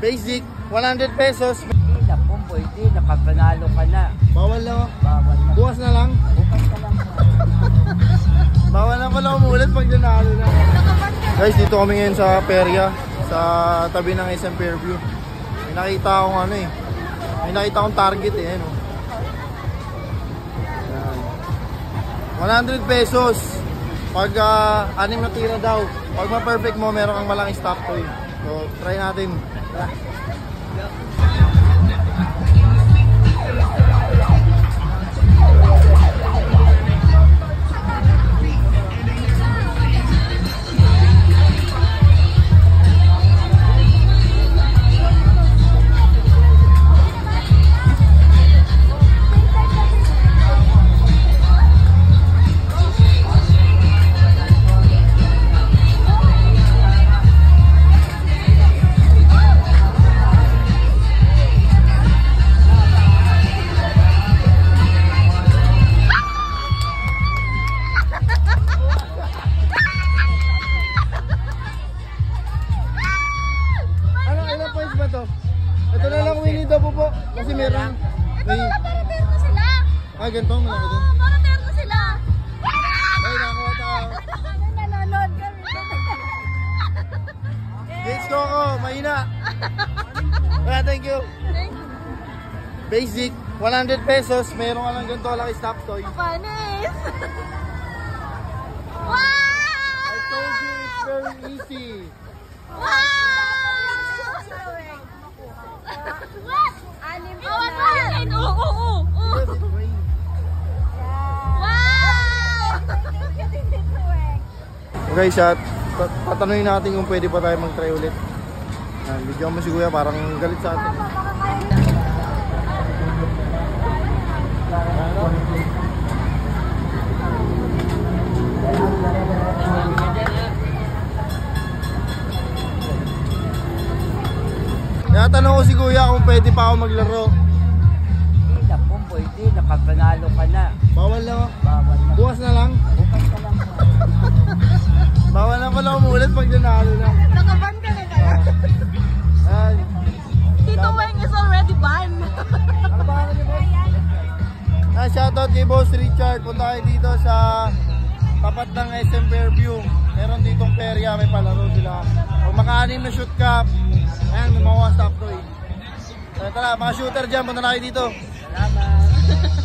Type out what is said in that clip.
Basic, 100 pesos. Hindi na po, pwede. Nakapanalo ka na. Bawal lang. Bawal na. Bukas na lang. Bukas na lang. Bawal na pala umulit pag nanalo na. Guys, dito kami ngayon sa Peria. Sa tabi ng SM Fairview. May nakita akong ano eh. May nakita akong target eh. Ano? 100 pesos. Pag 6 na tira daw. Pag ma-perfect mo, meron kang malaking stock toy. So, try natin. Tara. Ito na lang Winnie the Pooh po. Kasi meron. May... Para-terno sila. Ah, ganito. Malaki din. Oo, para-terno sila. Ay, nakuha tayo. Nanonood kami. Gates Coco, mahina. Thank you. Basic, 100 pesos. Meron ka lang ganito laki stock toy. Panis. Wow! I told you it's very easy. Wow! What? Anim pa na. Oo. Yes, it rains. Wow! Okay, shot. Patanungin natin kung pwede pa tayo mag-try ulit. Bigyan mo si Kuya, parang galit sa atin. Natanong ko si Kuya kung pwede pa ako maglaro. Hindi na po, pwede. Nakapanalo ka na. Bawal lang. Bawal na. Bukas na lang. Bukas na lang. Bawal na pala umulit pag nanalo na. Nakaban ka na kaya? Ay. Tito Weng is already banned. Ano ba niyo, boss? Shoutout kay Boss Richard. Punta kayo dito sa tapat ng SM Fairview. Meron ditong perya, may palaro sila. Kung maka-anim na shoot cap, ayan, may makuha stock toy. Tara, mga shooter dyan, punta na kayo dito. Salamat.